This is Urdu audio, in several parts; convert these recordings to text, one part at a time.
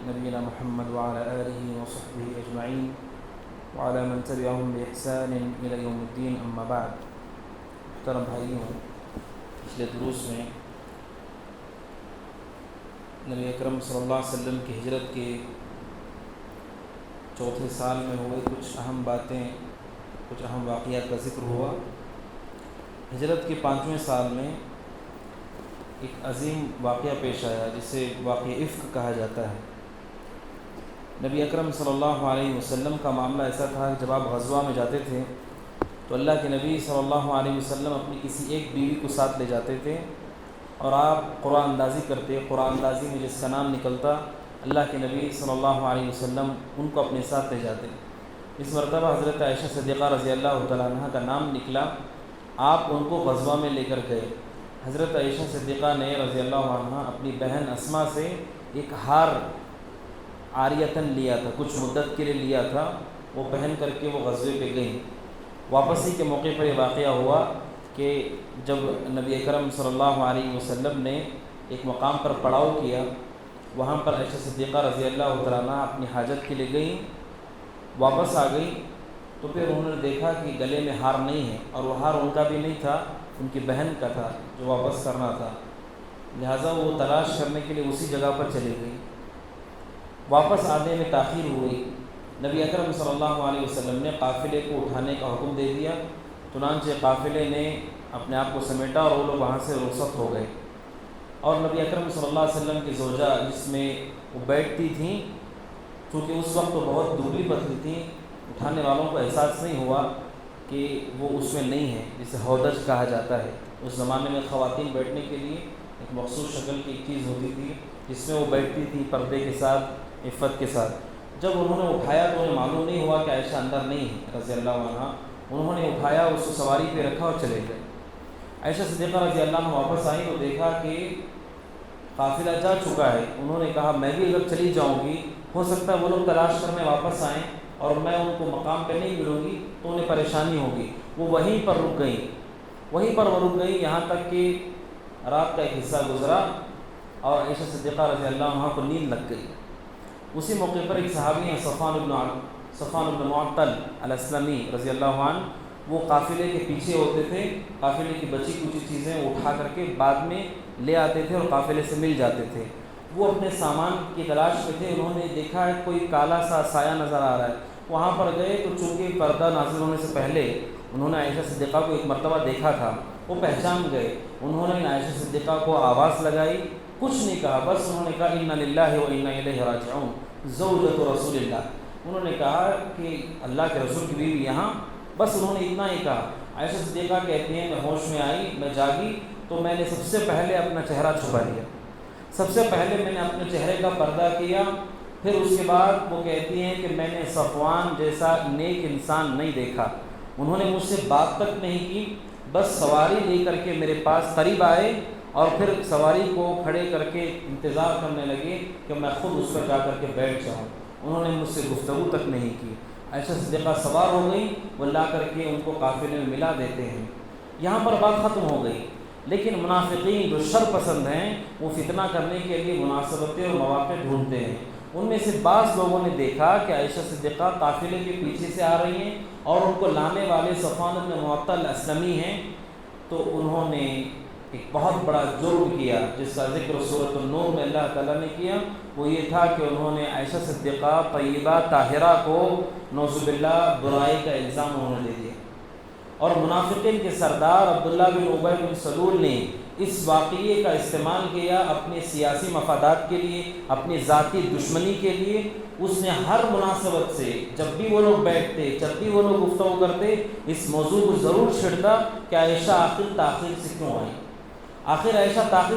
نبينا محمد وعلى آله وصحبه أجمعين وعلى من تبعهم بإحسان إلى يوم الدين أما بعد. محترم بھائیوں، پچھلے دروس میں نبی اکرم صلی اللہ علیہ وسلم کی ہجرت کے چوتھے سال میں ہوئے کچھ اہم باتیں، کچھ اہم واقعات کا ذکر ہوا. ہجرت کے 5ویں سال میں ایک عظیم واقعہ پیش آیا جسے واقعہ افک کہا جاتا ہے. نبی اکرم صلی اللہ علیہ وسلم کا معاملہ ایسا تھا کہ جب آپ غزوہ میں جاتے تھے تو اللہ کے نبی صلی اللہ علیہ وسلم اپنی کسی ایک بیوی کو ساتھ لے جاتے تھے اور آپ قرآن اندازی کرتے. قرآن اندازی میں جس کا نام نکلتا اللہ کے نبی صلی اللہ علیہ وسلم ان کو اپنے ساتھ لے جاتے. اس مرتبہ حضرت عائشہ صدیقہ رضی اللہ تعالیٰ عنہ کا نام نکلا. آپ ان کو غزوہ میں لے کر گئے. حضرت عائشہ صدیقہ نے رضی اللہ عنہ اپنی بہن اسما سے ایک ہار عاریتاً لیا تھا، کچھ مدت کے لیے لیا تھا، وہ پہن کر کے وہ غزوے پہ گئیں. واپسی کے موقع پر یہ واقعہ ہوا کہ جب نبی اکرم صلی اللہ علیہ وسلم نے ایک مقام پر پڑاؤ کیا، وہاں پر عائشہ صدیقہ رضی اللہ تعالیٰ عنہ اپنی حاجت کے لیے گئیں. واپس آ گئی تو پھر انہوں نے دیکھا کہ گلے میں ہار نہیں ہے، اور وہ ہار ان کا بھی نہیں تھا، ان کی بہن کا تھا جو واپس کرنا تھا. لہٰذا وہ تلاش کرنے کے لیے اسی جگہ پر چلی گئی. واپس آنے میں تاخیر ہوئی. نبی اکرم صلی اللہ علیہ وسلم نے قافلے کو اٹھانے کا حکم دے دیا. چنانچہ قافلے نے اپنے آپ کو سمیٹا اور وہ لوگ وہاں سے رخصت ہو گئے. اور نبی اکرم صلی اللہ علیہ وسلم کی زوجہ جس میں وہ بیٹھتی تھیں، چونکہ اس وقت تو بہت دبلی پتلی تھیں، اٹھانے والوں کو احساس نہیں ہوا کہ وہ اس میں نہیں ہے، جسے ہودج کہا جاتا ہے. اس زمانے میں خواتین بیٹھنے کے لیے ایک مخصوص شکل کی ایک چیز ہوتی تھی جس میں وہ بیٹھتی تھی پردے کے ساتھ، عفت کے ساتھ. جب انہوں نے اٹھایا تو انہیں معلوم نہیں ہوا کہ عائشہ اندر نہیں ہے رضی اللہ عنہ. انہوں نے اٹھایا، اس کو سواری پہ رکھا اور چلے گئے. عائشہ صدیقہ رضی اللہ عنہ واپس آئی تو دیکھا کہ قافلہ جا چکا ہے. انہوں نے کہا میں بھی اگر چلی جاؤں گی ہو سکتا ہے وہ لوگ تلاش کرنے واپس آئیں اور میں ان کو مقام پہ نہیں ملوں گی تو انہیں پریشانی ہوگی. وہ وہیں پر رک گئیں، یہاں تک کہ رات کا ایک حصہ گزرا اور عائشہ صدیقہ رضی اللہ عنہ کو نیند لگ گئی. اسی موقع پر ایک صحابی ہیں صفوان بن معطل الاسلمی رضی اللہ عنہ، وہ قافلے کے پیچھے ہوتے تھے. قافلے کی بچی کچھ چیزیں اٹھا کر کے بعد میں لے آتے تھے اور قافلے سے مل جاتے تھے. وہ اپنے سامان کی تلاش میں تھے. انہوں نے دیکھا ہے کوئی کالا سا سایہ نظر آ رہا ہے. وہاں پر گئے تو چونکہ پردہ نازل ہونے سے پہلے انہوں نے عائشہ صدیقہ کو ایک مرتبہ دیکھا تھا، وہ پہچان گئے. انہوں نے عائشہ صدیقہ کو آواز لگائی، کچھ نہیں کہا، بس انہوں نے کہا انا للہ و انا الیہ راجعون زوجۃ رسول اللہ. انہوں نے کہا کہ اللہ کے رسول کی بیوی یہاں، بس انہوں نے اتنا ہی کہا. عائشہ صدیقہ کہتی ہیں میں ہوش میں آئی، میں جاگی تو میں نے سب سے پہلے اپنا چہرہ چھپا لیا. سب سے پہلے میں نے اپنے چہرے کا پردہ کیا. پھر اس کے بعد وہ کہتی ہیں کہ میں نے صفوان جیسا نیک انسان نہیں دیکھا. انہوں نے مجھ سے بات تک نہیں کی، بس سواری لے کر کے میرے پاس قریب آئے اور پھر سواری کو کھڑے کر کے انتظار کرنے لگے کہ میں خود اس پر جا کر کے بیٹھ جاؤں. انہوں نے مجھ سے گفتگو تک نہیں کی. عائشہ صدیقہ سوار ہو گئی، وہ لا کر کے ان کو قافلے میں ملا دیتے ہیں. یہاں پر بات ختم ہو گئی. لیکن منافقین جو شر پسند ہیں وہ فتنہ کرنے کے لیے مناسبتیں اور مواقع ڈھونڈتے ہیں. ان میں سے بعض لوگوں نے دیکھا کہ عائشہ صدیقہ قافلے کے پیچھے سے آ رہی ہیں اور ان کو لانے والے صفوان بن معطل اسلمی ہیں، تو انہوں نے ایک بہت بڑا جرم کیا جس کا ذکر سورۃ النور میں اللہ تعالیٰ نے کیا. وہ یہ تھا کہ انہوں نے عائشہ صدیقہ طیبہ طاہرہ کو نعوذ باللہ برائی کا الزام انہوں نے دے دیا. اور منافقین کے سردار عبداللہ بن ابی بن سلول نے اس واقعے کا استعمال کیا اپنے سیاسی مفادات کے لیے، اپنی ذاتی دشمنی کے لیے. اس نے ہر مناسبت سے جب بھی وہ لوگ بیٹھتے، جب بھی وہ لوگ گفتگو کرتے، اس موضوع کو ضرور چھڑتا کہ عائشہ آخر تاخیر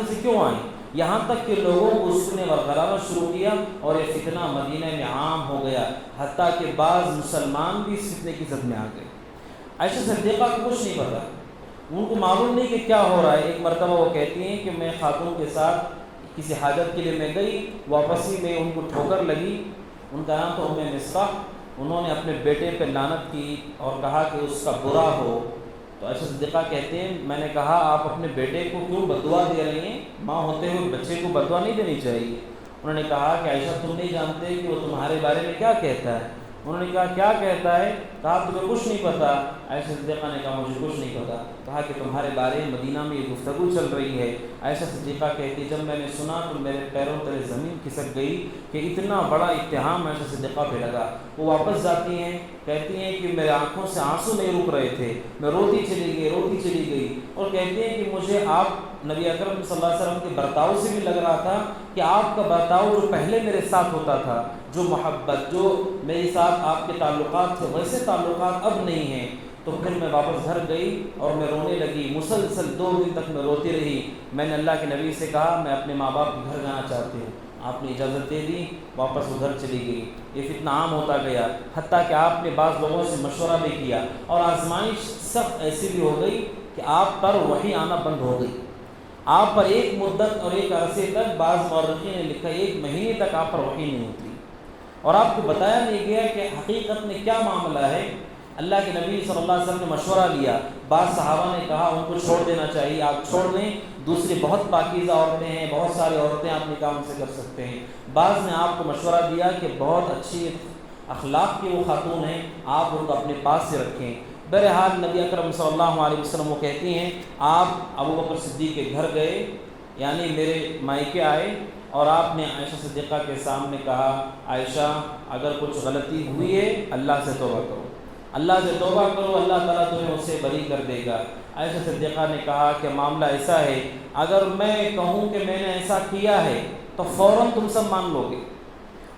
سے کیوں آئی، یہاں تک کہ لوگوں کو اس نے ورغلانا شروع کیا اور یہ فتنہ مدینہ میں عام ہو گیا، حتیٰ کہ بعض مسلمان بھی اس فتنے کی زد میں آ گئے. عائشہ صدیقہ کو کچھ نہیں پتا، ان کو معلوم نہیں کہ کیا ہو رہا ہے. ایک مرتبہ وہ کہتی ہیں کہ میں خاتون کے ساتھ کسی حاجت کے لیے میں گئی، واپسی میں ان کو ٹھوکر لگی. ان کا نام تو مصطح. انہوں نے اپنے بیٹے پہ لعنت کی اور کہا کہ اس کا برا ہو. تو عائشہ صدیقہ کہتے ہیں میں نے کہا آپ اپنے بیٹے کو کیوں بد دعا دے رہی ہیں؟ ماں ہوتے ہوئے بچے کو بد دعا نہیں دینی چاہیے. انہوں نے کہا کہ عائشہ تم نہیں جانتے کہ وہ تمہارے بارے میں کیا کہتا ہے؟ انہوں نے کہا کیا کہتا ہے؟ کہا تمہیں کچھ نہیں پتہ؟ عائشہ صدیقہ نے کہا مجھے کچھ نہیں پتہ۔ کہا کہ تمہارے بارے میں مدینہ میں یہ گفتگو چل رہی ہے۔ عائشہ صدیقہ کہتی جب میں نے سنا تو میرے پیروں تلے زمین کھسک گئی کہ اتنا بڑا اتہام عائشہ صدیقہ پہ لگا۔ وہ واپس جاتی ہیں، کہتی ہیں کہ میرے آنکھوں سے آنسو نہیں رک رہے تھے، میں روتی چلی گئی اور کہتی ہیں کہ مجھے آپ نبی اکرم صلی اللہ علیہ وسلم کے برتاؤ سے بھی لگ رہا تھا کہ آپ کا برتاؤ جو پہلے میرے ساتھ ہوتا تھا، جو محبت، جو میرے ساتھ آپ کے تعلقات تھے، ویسے تعلقات اب نہیں ہیں۔ تو پھر میں واپس گھر گئی اور میں رونے لگی، مسلسل 2 دن تک میں روتی رہی۔ میں نے اللہ کے نبی سے کہا میں اپنے ماں باپ کے گھر جانا چاہتی ہوں۔ آپ نے اجازت دے دی، واپس وہ گھر چلی گئی۔ یہ فتنہ عام ہوتا گیا، حتیٰ کہ آپ نے بعض لوگوں سے مشورہ بھی کیا، اور آزمائش سخت ایسی بھی ہو گئی کہ آپ پر وحی آنا بند ہو گئی۔ آپ پر ایک مدت اور ایک عرصے تک، بعض مورخین نے لکھا 1 مہینے تک آپ پر وحی نہیں ہوتی، اور آپ کو بتایا نہیں گیا کہ حقیقت میں کیا معاملہ ہے۔ اللہ کے نبی صلی اللہ علیہ وسلم نے مشورہ لیا، بعض صحابہ نے کہا ان کو چھوڑ دینا چاہیے، آپ چھوڑ دیں، دوسری بہت پاکیزہ عورتیں ہیں، بہت ساری عورتیں آپ نکاح ان سے کر سکتے ہیں۔ بعض نے آپ کو مشورہ دیا کہ بہت اچھی اخلاق کی وہ خاتون ہیں، آپ ان کو اپنے پاس سے رکھیں۔ بہرحال نبی اکرم صلی اللہ علیہ وسلم وہ کہتی ہیں آپ ابو بکر صدیق کے گھر گئے، یعنی میرے مائکے آئے، اور آپ نے عائشہ صدیقہ کے سامنے کہا عائشہ اگر کچھ غلطی ہوئی ہے اللہ سے توبہ کرو، اللہ سے توبہ کرو، اللہ تعالیٰ تمہیں اس سے بری کر دے گا۔ عائشہ صدیقہ نے کہا کہ معاملہ ایسا ہے اگر میں کہوں کہ میں نے ایسا کیا ہے تو فوراً تم سب مان لو گے،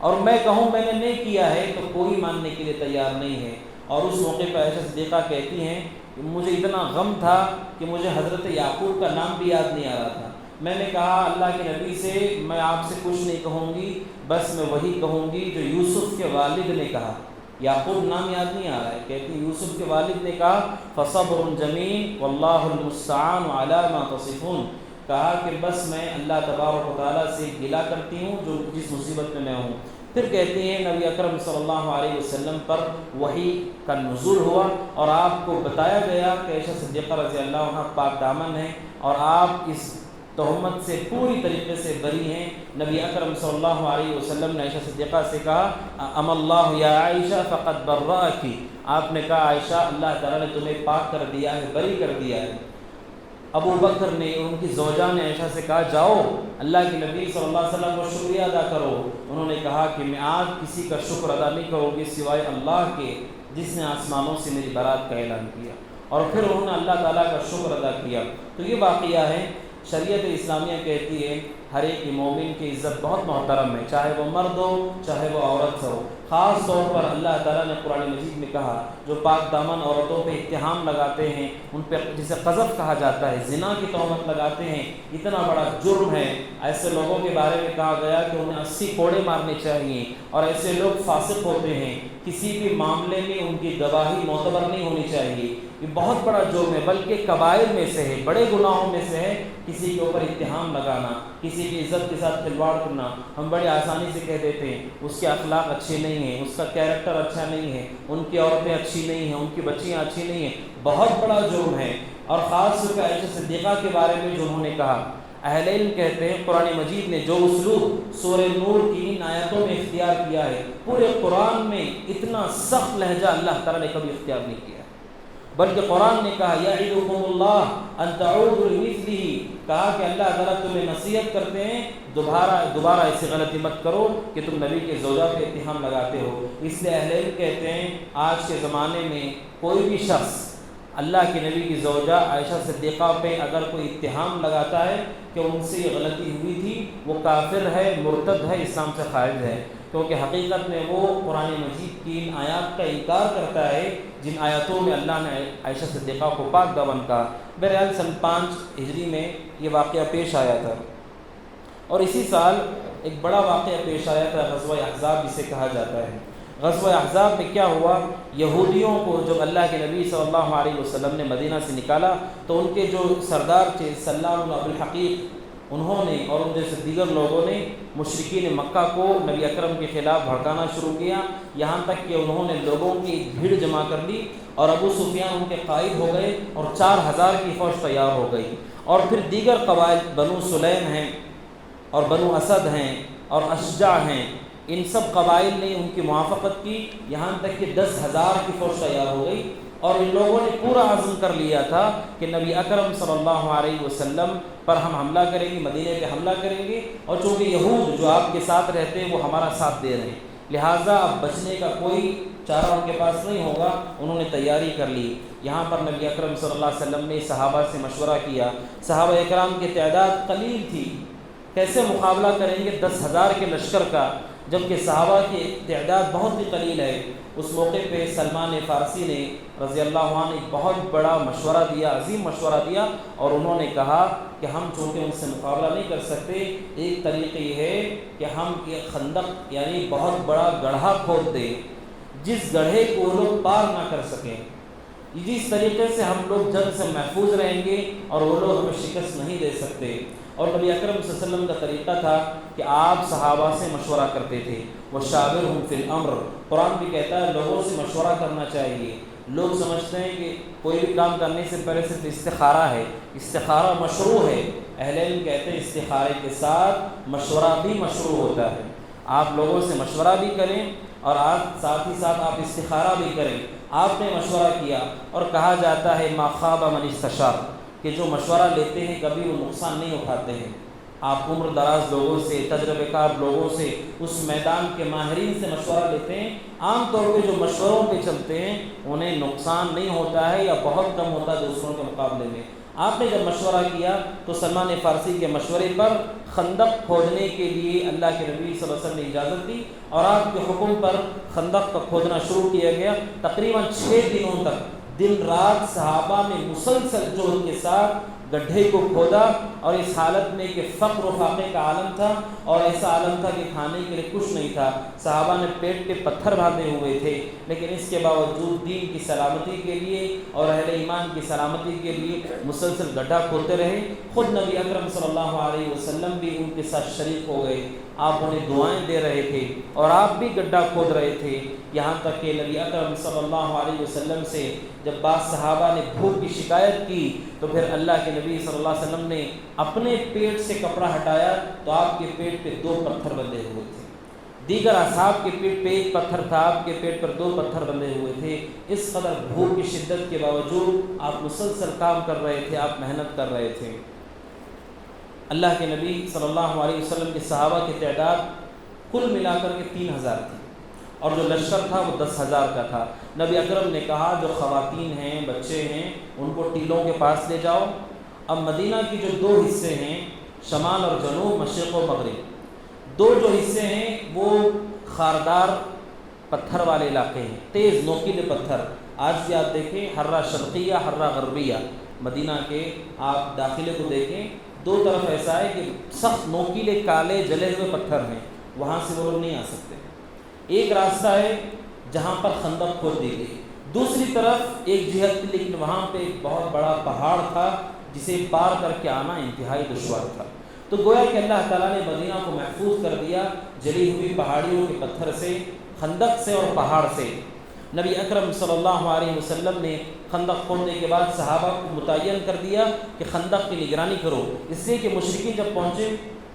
اور میں کہوں میں نے نہیں کیا ہے تو کوئی ماننے کے لیے تیار نہیں ہے۔ اور اس موقع پہ عائشہ صدیقہ کہتی ہیں کہ مجھے اتنا غم تھا کہ مجھے حضرت یعقوب کا نام بھی یاد نہیں آ رہا تھا۔ میں نے کہا اللہ کے نبی سے میں آپ سے کچھ نہیں کہوں گی، بس میں وہی کہوں گی جو یوسف کے والد نے کہا۔ یعقوب نام یاد نہیں آ رہا ہے، کہتی یوسف کے والد نے کہا فصبر جمیل واللہ المستعان علی ما تصفون، کہا کہ بس میں اللہ تبارک و تعالیٰ سے گلہ کرتی ہوں جو جس مصیبت میں میں ہوں۔ پھر کہتے ہیں نبی اکرم صلی اللہ علیہ وسلم پر وحی کا نزول ہوا اور آپ کو بتایا گیا کہ عائشہ صدیقہ رضی اللہ عنہ پاک دامن ہیں اور آپ اس تہمت سے پوری طریقے سے بری ہیں۔ نبی اکرم صلی اللہ علیہ وسلم نے عائشہ صدیقہ سے کہا ام اللہ یا عائشہ فقد برأکی، آپ نے کہا عائشہ اللہ تعالیٰ نے تمہیں پاک کر دیا ہے، بری کر دیا ہے۔ ابو بکر نے، ان کی زوجہ نے عائشہ سے کہا جاؤ اللہ کے نبی صلی اللہ علیہ وسلم کو شکریہ ادا کرو۔ انہوں نے کہا کہ میں آج کسی کا شکر ادا نہیں کروں گی سوائے اللہ کے جس نے آسمانوں سے میری برات کا اعلان کیا، اور پھر انہوں نے اللہ تعالیٰ کا شکر ادا کیا۔ تو یہ واقعہ ہے۔ شریعت اسلامیہ کہتی ہے ہر ایک مومن کی عزت بہت محترم ہے، چاہے وہ مرد ہو چاہے وہ عورت ہو۔ خاص طور پر اللہ تعالیٰ نے قرآن مجید میں کہا جو پاک دامن عورتوں پہ اتہام لگاتے ہیں، ان پہ جسے قذف کہا جاتا ہے، زنا کی تہمت لگاتے ہیں، اتنا بڑا جرم ہے۔ ایسے لوگوں کے بارے میں کہا گیا کہ انہیں 80 کوڑے مارنے چاہیے، اور ایسے لوگ فاسق ہوتے ہیں، کسی بھی معاملے میں ان کی گواہی معتبر نہیں ہونی چاہیے۔ یہ بہت بڑا جرم ہے، بلکہ کبائر میں سے ہے، بڑے گناہوں میں سے ہے کسی کے اوپر اتہام لگانا، کسی کی عزت کے ساتھ کھلواڑ کرنا۔ ہم بڑے آسانی سے کہہ دیتے ہیں اس کے اخلاق اچھے نہیں ہیں، اس کا کیریکٹر اچھا نہیں ہے، ان کی عورتیں اچھی نہیں ہیں، ان کی بچیاں اچھی نہیں ہیں، بہت بڑا جرم ہے۔ اور خاص طور پہ عائشہ صدیقہ کے بارے میں جو انہوں نے کہا، اہل علم کہتے ہیں قرآن مجید نے جو اسلوب سورہ نور کی ان آیتوں میں اختیار کیا ہے، پورے قرآن میں اتنا سخت لہجہ اللہ تعالیٰ نے کبھی اختیار نہیں کیا، بلکہ قرآن نے کہا یعظکم اللہ ان تعودوا لمثلہ، کہا کہ اللہ تعالیٰ تمہیں نصیحت کرتے ہیں دوبارہ ایسی غلطی مت کرو کہ تم نبی کے زوجہ پہ اتہام لگاتے ہو۔ اس لیے اہل علم کہتے ہیں آج کے زمانے میں کوئی بھی شخص اللہ کے نبی کی زوجہ عائشہ صدیقہ پہ اگر کوئی اتہام لگاتا ہے کہ ان سے یہ غلطی ہوئی تھی، وہ کافر ہے، مرتد ہے، اسلام سے خارج ہے، کیونکہ حقیقت میں وہ قرآن مجید کی ان آیات کا انکار کرتا ہے جن آیاتوں میں اللہ نے عائشہ صدیقہ کو پاک دامن کہا۔ بہرحال سن 5 ہجری میں یہ واقعہ پیش آیا تھا، اور اسی سال ایک بڑا واقعہ پیش آیا تھا، غزوہ احزاب جسے کہا جاتا ہے۔ غزوہ احزاب میں کیا ہوا، یہودیوں کو جب اللہ کے نبی صلی اللہ علیہ وسلم نے مدینہ سے نکالا تو ان کے جو سردار تھے سلام بن الحقیق، انہوں نے اور ان جیسے دیگر لوگوں نے مشرکین مکہ کو نبی اکرم کے خلاف بھڑکانا شروع کیا، یہاں تک کہ انہوں نے لوگوں کی بھیڑ جمع کر لی اور ابو سفیان ان کے قائد ہو گئے اور 4000 کی فوج تیار ہو گئی۔ اور پھر دیگر قبائل بنو سلیم ہیں اور بنو اسد ہیں اور اشجع ہیں، ان سب قبائل نے ان کی موافقت کی، یہاں تک کہ 10,000 کی فوج تیار ہو گئی، اور ان لوگوں نے پورا عزم کر لیا تھا کہ نبی اکرم صلی اللہ علیہ وسلم پر ہم حملہ کریں گے، مدینے پہ حملہ کریں گے، اور چونکہ یہود جو آپ کے ساتھ رہتے ہیں وہ ہمارا ساتھ دے رہے ہیں، لہٰذا اب بچنے کا کوئی چارہ ان کے پاس نہیں ہوگا۔ انہوں نے تیاری کر لی۔ یہاں پر نبی اکرم صلی اللہ علیہ وسلم نے صحابہ سے مشورہ کیا۔ صحابہ اکرام کی تعداد قلیل تھی، کیسے مقابلہ کریں گے 10,000 کے لشکر کا، جبکہ صحابہ کی تعداد بہت ہی قلیل ہے۔ اس موقع پہ سلمان فارسی نے رضی اللہ عنہ ایک بہت بڑا مشورہ دیا، عظیم مشورہ دیا، اور انہوں نے کہا کہ ہم چونکہ ان سے مقابلہ نہیں کر سکتے، ایک طریقہ یہ ہے کہ ہم ایک خندق یعنی بہت بڑا گڑھا کھود دیں جس گڑھے کو وہ لوگ پار نہ کر سکیں، جس طریقے سے ہم لوگ جنگ سے محفوظ رہیں گے اور وہ لوگ ہمیں شکست نہیں دے سکتے۔ اور نبی اکرم صلی اللہ علیہ وسلم کا طریقہ تھا کہ آپ صحابہ سے مشورہ کرتے تھے، وَشَاوِرْهُمْ فِي الْأَمْرِ، قرآن بھی کہتا ہے لوگوں سے مشورہ کرنا چاہیے۔ لوگ سمجھتے ہیں کہ کوئی بھی کام کرنے سے پہلے صرف استخارہ ہے، استخارہ مشروع ہے، اہل علم کہتے ہیں استخارے کے ساتھ مشورہ بھی مشروع ہوتا ہے۔ آپ لوگوں سے مشورہ بھی کریں اور آپ ساتھ ہی ساتھ آپ استخارہ بھی کریں۔ آپ نے مشورہ کیا، اور کہا جاتا ہے ما خاب من استشار، کہ جو مشورہ لیتے ہیں کبھی وہ نقصان نہیں اٹھاتے ہیں۔ آپ عمر دراز لوگوں سے، تجربہ کار لوگوں سے، اس میدان کے ماہرین سے مشورہ لیتے ہیں، عام طور پہ جو مشوروں پہ چلتے ہیں انہیں نقصان نہیں ہوتا ہے یا بہت کم ہوتا ہے دوسروں کے مقابلے میں۔ آپ نے جب مشورہ کیا تو سلمان فارسی کے مشورے پر خندق کھودنے کے لیے اللہ کے نبی صلی اللہ علیہ وسلم نے اجازت دی، اور آپ کے حکم پر خندق کا کھودنا شروع کیا گیا۔ تقریباً 6 دنوں تک دن رات صحابہ نے مسلسل جوہد کے ساتھ گڈھے کو کھودا، اور اس حالت میں کہ فقر و فاقے کا عالم تھا، اور ایسا عالم تھا کہ کھانے کے لیے کچھ نہیں تھا۔ صحابہ نے پیٹ پہ پتھر باندھے ہوئے تھے، لیکن اس کے باوجود دین کی سلامتی کے لیے اور اہل ایمان کی سلامتی کے لیے مسلسل گڈھا کھودتے رہے۔ خود نبی اکرم صلی اللہ علیہ وسلم بھی ان کے ساتھ شریک ہو گئے، آپ انہیں دعائیں دے رہے تھے اور آپ بھی گڈھا کھود رہے تھے، یہاں تک کہ نبی اکرم صلی اللہ علیہ وسلم سے جب بعض صحابہ نے بھوک کی شکایت کی تو پھر اللہ کے نبی صلی اللہ علیہ وسلم نے اپنے پیٹ سے کپڑا ہٹایا تو آپ کے پیٹ پہ 2 پتھر بندھے ہوئے تھے۔ دیگر اصحاب کے پیٹ پہ 1 پتھر تھا، آپ کے پیٹ پر 2 پتھر بندھے ہوئے تھے۔ اس قدر بھوک کی شدت کے باوجود آپ مسلسل کام کر رہے تھے، آپ محنت کر رہے تھے۔ اللہ کے نبی صلی اللہ علیہ وسلم کے صحابہ کی تعداد کل ملا کر کے 3,000 تھی، اور جو لشکر تھا وہ 10,000 کا تھا۔ نبی اکرم نے کہا جو خواتین ہیں، بچے ہیں، ان کو ٹیلوں کے پاس لے جاؤ۔ اب مدینہ کی جو 2 حصے ہیں، شمال اور جنوب، مشرق و مغرب، 2 جو حصے ہیں وہ خاردار پتھر والے علاقے ہیں، تیز نوکیلے پتھر۔ آج بھی آپ دیکھیں حرہ شرقیہ، حرہ غربیہ، مدینہ کے آپ داخلے کو دیکھیں، 2 طرف ایسا ہے کہ سخت نوکیلے کالے جلے ہوئے پتھر ہیں، وہاں سے وہ لوگ نہیں آ سکتے۔ ایک راستہ ہے جہاں پر خندق کھود دی گئی، دوسری طرف ایک جہت تھی لیکن وہاں پہ ایک بہت بڑا پہاڑ تھا جسے پار کر کے آنا انتہائی دشوار تھا۔ تو گویا کہ اللہ تعالیٰ نے مدینہ کو محفوظ کر دیا جلی ہوئی پہاڑیوں کے پتھر سے، خندق سے اور پہاڑ سے۔ نبی اکرم صلی اللہ علیہ وسلم نے خندق کھودنے کے بعد صحابہ کو متعین کر دیا کہ خندق کی نگرانی کرو، اس لیے کہ مشرکین جب پہنچے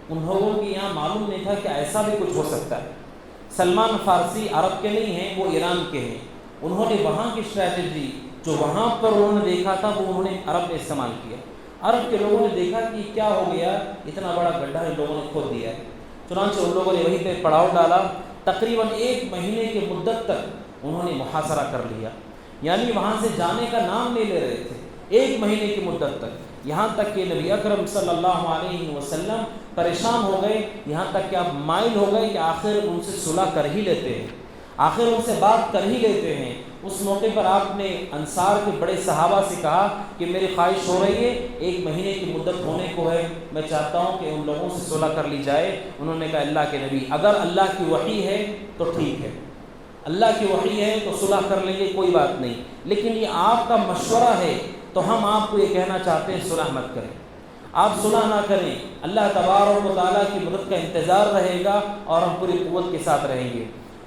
ان لوگوں کے یہاں معلوم نہیں تھا کہ ایسا بھی کچھ ہو سکتا ہے۔ سلمان فارسی عرب کے نہیں ہیں، وہ ایران کے ہیں، انہوں نے وہاں کی اسٹریٹجی جو وہاں پر انہوں نے دیکھا تھا وہ انہوں نے عرب میں استعمال کیا۔ عرب کے لوگوں نے دیکھا کہ کیا ہو گیا، اتنا بڑا گڈھا ان لوگوں نے کھود دیا ہے، چنانچہ ان لوگوں نے وہیں پہ پڑاؤ ڈالا۔ تقریباً 1 مہینے کی مدت تک انہوں نے محاصرہ کر لیا، یعنی وہاں سے جانے کا نام نہیں لے رہے تھے 1 مہینے کی مدت تک، یہاں تک کہ نبی اکرم صلی اللہ علیہ وسلم پریشان ہو گئے، یہاں تک کہ آپ مائل ہو گئے کہ آخر ان سے صلح کر ہی لیتے ہیں، آخر ان سے بات کر ہی لیتے ہیں۔ اس موقع پر آپ نے انصار کے بڑے صحابہ سے کہا کہ میری خواہش ہو رہی ہے، 1 مہینے کی مدت ہونے کو ہے، میں چاہتا ہوں کہ ان لوگوں سے صلح کر لی جائے۔ انہوں نے کہا اللہ کے نبی اگر اللہ کی وحی ہے تو ٹھیک ہے، اللہ کی وحی ہے تو صلح کر لیں گے، کوئی بات نہیں، لیکن یہ آپ کا مشورہ ہے تو ہم آپ کو یہ کہنا چاہتے ہیں صلح مت کریں، آپ صلح نہ کریں، اللہ تبارک و تعالیٰ کی مدد کا انتظار رہے گا اور ہم پوری قوت کے ساتھ رہیں گے۔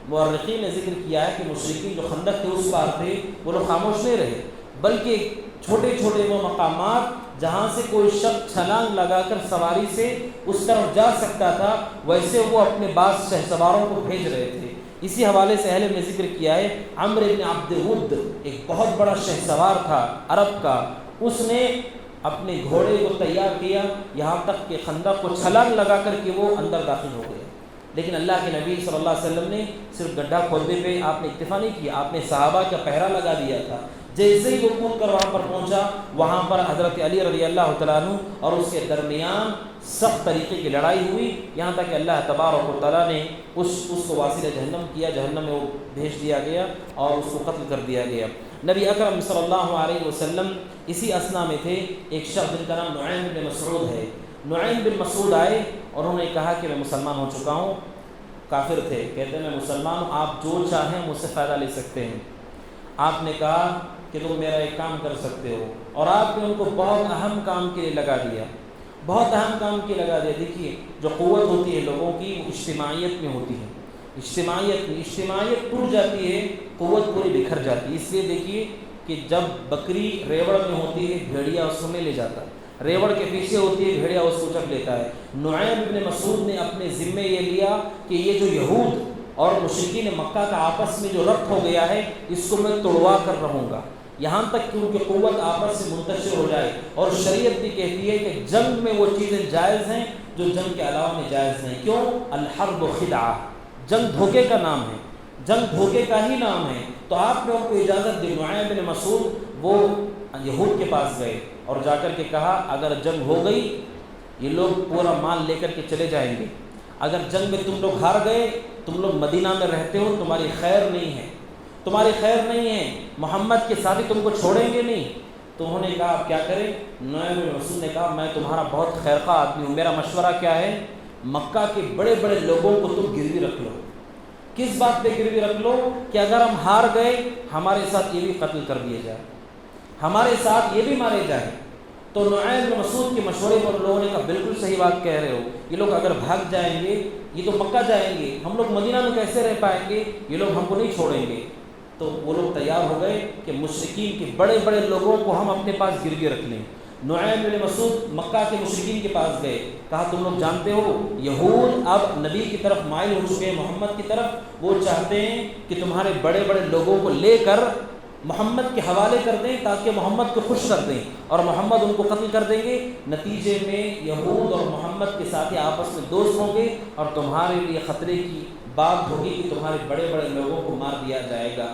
مورخین نے ذکر کیا ہے کہ مشرکین جو خندق کے اس پار تھے وہ لوگ خاموش نہیں رہے، بلکہ چھوٹے چھوٹے وہ مقامات جہاں سے کوئی شخص چھلانگ لگا کر سواری سے اس طرف جا سکتا تھا، ویسے وہ اپنے بعض شہ سواروں کو بھیج رہے تھے۔ اسی حوالے سے اہل نے ذکر کیا ہے، عمرو بن عبد ود ایک بہت بڑا شہ سوار تھا عرب کا، اس نے اپنے گھوڑے کو تیار کیا یہاں تک کہ خندق کو چھلانگ لگا کر کے وہ اندر داخل ہو گیا، لیکن اللہ کے نبی صلی اللہ علیہ وسلم نے صرف گڈھا کھودنے پہ آپ نے اکتفا نہیں کیا، آپ نے صحابہ کا پہرا لگا دیا تھا۔ جیسے ہی وہ کود کر وہاں پر پہنچا، وہاں پر حضرت علی رضی اللہ تعالیٰ عنہ اور اس کے درمیان سخت طریقے کی لڑائی ہوئی، یہاں تک کہ اللہ تبارک و تعالیٰ نے اس کو واصل جہنم کیا، جہنم میں وہ بھیج دیا گیا اور اس کو قتل کر دیا گیا۔ نبی اکرم صلی اللہ علیہ وسلم اسی اسنا میں تھے، ایک شخص جن کا نام نعیم بن مسعود ہے، نعیم بن مسعود آئے اور انہوں نے کہا کہ میں مسلمان ہو چکا ہوں۔ کافر تھے، کہتے ہیں میں مسلمان ہوں، آپ جو چاہیں مجھ سے فائدہ لے سکتے ہیں۔ آپ نے کہا کہ تم میرا ایک کام کر سکتے ہو، اور آپ نے ان کو بہت اہم کام کے لیے لگا دیا، بہت اہم کام کے لگا دیا۔ دیکھیے جو قوت ہوتی ہے لوگوں کی وہ اجتماعیت میں ہوتی ہے، اجتماعیت ٹوٹ جاتی ہے، قوت پوری بکھر جاتی ہے۔ اس لیے دیکھیے کہ جب بکری ریوڑ میں ہوتی ہے بھیڑیا اس کو میں لے جاتا ہے، ریوڑ کے پیچھے ہوتی ہے بھیڑیا اس کو چپ لیتا ہے۔ نعیم بن مسعود نے اپنے ذمے یہ لیا کہ یہ جو یہود اور مشرکین مکہ کا آپس میں جو ربط ہو گیا ہے اس کو میں توڑوا کر رہوں گا، یہاں تک کہ ان کی قوت آپس سے منتشر ہو جائے۔ اور شریعت بھی کہتی ہے کہ جنگ میں وہ چیزیں جائز ہیں جو جنگ کے علاوہ میں جائز نہیں۔ کیوں؟ الحرب خدعہ، جنگ دھوکے کا نام ہے، جنگ دھوکے کا ہی نام ہے۔ تو آپ نے ان کو اجازت دی۔ نعیم بن مسعود وہ یہود کے پاس گئے اور جا کر کے کہا اگر جنگ ہو گئی یہ لوگ پورا مال لے کر کے چلے جائیں گے، اگر جنگ میں تم لوگ ہار گئے، تم لوگ مدینہ میں رہتے ہو، تمہاری خیر نہیں ہے، تمہاری خیر نہیں ہے، محمد کے ساتھی تم کو چھوڑیں گے نہیں۔ تو انہوں نے کہا آپ کیا کریں؟ نعیم بن مسعود نے کہا میں تمہارا بہت خیر خواہ آدمی ہوں، میرا مشورہ کیا ہے، مکہ کے بڑے بڑے لوگوں کو تم گروی رکھ لو۔ کس بات پہ گروی رکھ لو؟ کہ اگر ہم ہار گئے ہمارے ساتھ یہ بھی قتل کر دیا جائے، ہمارے ساتھ یہ بھی مارے جائیں۔ تو نعیم بن مسعود کے مشورے پر لوگوں نے کہا بالکل صحیح بات کہہ رہے ہو، یہ لوگ اگر بھاگ جائیں گے یہ تو مکہ جائیں گے، ہم لوگ مدینہ میں کیسے رہ پائیں گے، یہ لوگ ہم کو نہیں چھوڑیں گے۔ تو وہ لوگ تیار ہو گئے کہ مشرکین کے بڑے بڑے لوگوں کو ہم اپنے پاس گروی رکھ لیں۔ نعیم بن مسعود مکہ کے مشرکین کے پاس گئے، کہا تم لوگ جانتے ہو یہود اب نبی کی طرف مائل ہو چکے ہیں، محمد کی طرف، وہ چاہتے ہیں کہ تمہارے بڑے بڑے لوگوں کو لے کر محمد کے حوالے کر دیں تاکہ محمد کو خوش کر دیں، اور محمد ان کو قتل کر دیں گے۔ نتیجے میں یہود اور محمد کے ساتھی آپس میں دوست ہوں گے اور تمہارے لیے خطرے کی بات ہوگی کہ تمہارے بڑے بڑے لوگوں کو مار دیا جائے گا۔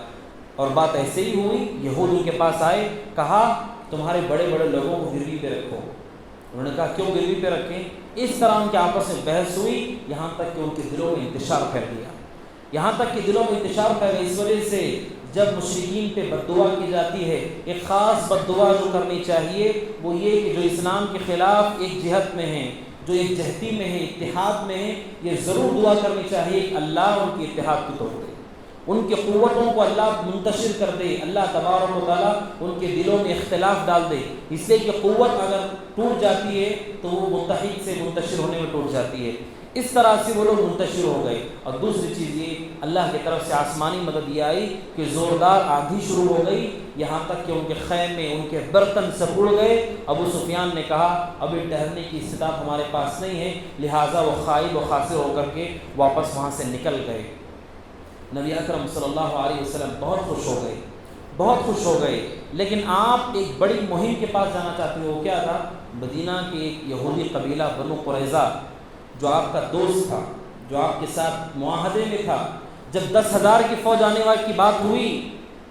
اور بات ایسے ہی ہوئی، یہود ان کے پاس آئے، کہا تمہارے بڑے بڑے لوگوں کو گروی پہ رکھو۔ انہوں نے کہا کیوں گروی پہ رکھیں؟ اس طرح ان کے آپس میں بحث ہوئی، یہاں تک کہ ان کے دلوں میں انتشار پھیل گیا، یہاں تک کہ دلوں میں انتشار پھیل گیا۔ اس وجہ سے جب مشرکین پہ بد دعا کی جاتی ہے، ایک خاص بد دعا جو کرنی چاہیے وہ یہ کہ جو اسلام کے خلاف ایک جہت میں ہیں، جو ایک جہتی میں ہے، اتحاد میں ہے، یہ ضرور دعا کرنی چاہیے کہ اللہ ان کی اتحاد کو توڑ دے، ان کی قوتوں کو اللہ منتشر کر دے، اللہ تبارک و تعالیٰ ان کے دلوں میں اختلاف ڈال دے۔ اس لیے کہ قوت اگر ٹوٹ جاتی ہے تو وہ متحد سے منتشر ہونے میں ٹوٹ جاتی ہے۔ اس طرح سے وہ لوگ منتشر ہو گئے۔ اور دوسری چیز یہ اللہ کی طرف سے آسمانی مدد یہ آئی کہ زوردار آندھی شروع ہو گئی، یہاں تک کہ ان کے خیمے، ان کے برتن سب اڑ گئے۔ ابو سفیان نے کہا ابھی ٹہرنے کی استطاعت ہمارے پاس نہیں ہے، لہٰذا وہ خائب و خاسر ہو کر کے واپس وہاں سے نکل گئے۔ نبی اکرم صلی اللہ علیہ وسلم بہت خوش ہو گئے، بہت خوش ہو گئے، لیکن آپ ایک بڑی مہم کے پاس جانا چاہتے ہیں۔ وہ کیا تھا؟ مدینہ کے ایک یہودی قبیلہ بنو قریظہ جو آپ کا دوست تھا، جو آپ کے ساتھ معاہدے میں تھا، جب 10,000 کی فوج آنے والی کی بات ہوئی،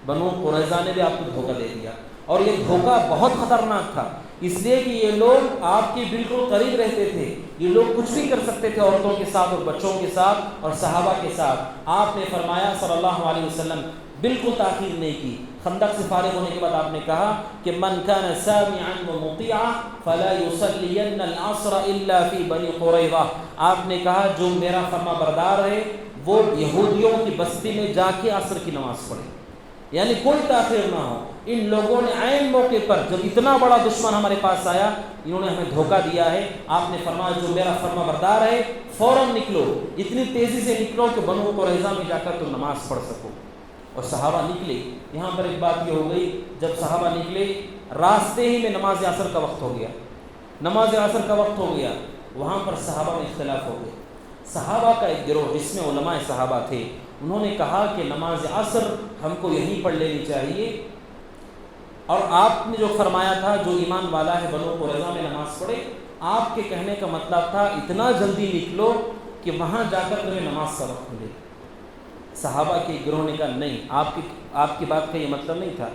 بنو قریظہ نے بھی آپ کو دھوکہ دے دیا، اور یہ دھوکہ بہت خطرناک تھا، اس لیے کہ یہ لوگ آپ کے بالکل قریب رہتے تھے، یہ لوگ کچھ بھی کر سکتے تھے عورتوں کے ساتھ اور بچوں کے ساتھ اور صحابہ کے ساتھ۔ آپ نے فرمایا صلی اللہ علیہ وسلم، بالکل تاخیر نہیں کی، خندق سے فارغ ہونے کے بعد آپ نے کہا کہ من کان سامعا ومطیعا فلا یصلین العصر الا فی بنی قریظہ۔ آپ نے کہا جو میرا فرما بردار ہے وہ یہودیوں کی بستی میں جا کے عصر کی نماز پڑھے، یعنی کوئی تاخیر نہ ہو۔ ان لوگوں نے عین موقع پر جب اتنا بڑا دشمن ہمارے پاس آیا، انہوں نے ہمیں دھوکہ دیا ہے، آپ نے فرمایا جو میرا فرما بردار ہے فوراً نکلو، اتنی تیزی سے نکلو کہ بنو قریظہ میں جا کر تم نماز پڑھ سکو۔ اور صحابہ نکلے۔ یہاں پر ایک بات یہ ہو گئی، جب صحابہ نکلے راستے ہی میں نماز عصر کا وقت ہو گیا، نماز عصر کا وقت ہو گیا، وہاں پر صحابہ میں اختلاف ہو گیا۔ صحابہ کا ایک گروہ جس میں علماء صحابہ تھے، انہوں نے کہا کہ نماز عصر ہم کو یہیں پڑھ لینی چاہیے، اور آپ نے جو فرمایا تھا جو ایمان والا ہے بنو قریظہ میں نماز پڑھے، آپ کے کہنے کا مطلب تھا اتنا جلدی نکلو کہ وہاں جا کر تمہیں نماز کا وقت ملے۔ صحابہ کے گروہ نے کہا نہیں، آپ کی بات کا یہ مطلب نہیں تھا،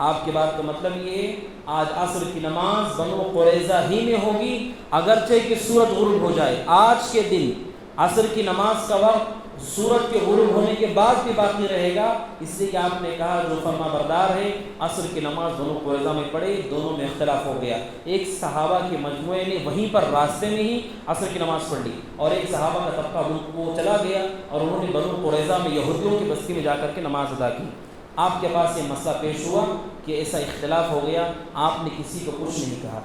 آپ کی بات کا مطلب یہ ہے آج عصر کی نماز بنو قریظہ ہی میں ہوگی، اگرچہ کہ سورج غروب ہو جائے۔ آج کے دن عصر کی نماز کا وقت سورج کے غروب ہونے کے بعد بھی باقی رہے گا، اس لیے کہ آپ نے کہا جو فرما بردار ہے عصر کی نماز بنو قریظہ میں پڑھے۔ دونوں میں اختلاف ہو گیا، ایک صحابہ کے مجموعے نے وہیں پر راستے میں ہی عصر کی نماز پڑھ لی، اور ایک صحابہ کا طبقہ وہ چلا گیا اور انہوں نے بنو قریظہ میں یہودیوں کی بستی میں جا کر کے نماز ادا کی۔ آپ کے پاس یہ مسئلہ پیش ہوا کہ ایسا اختلاف ہو گیا، آپ نے کسی کو کچھ نہیں کہا،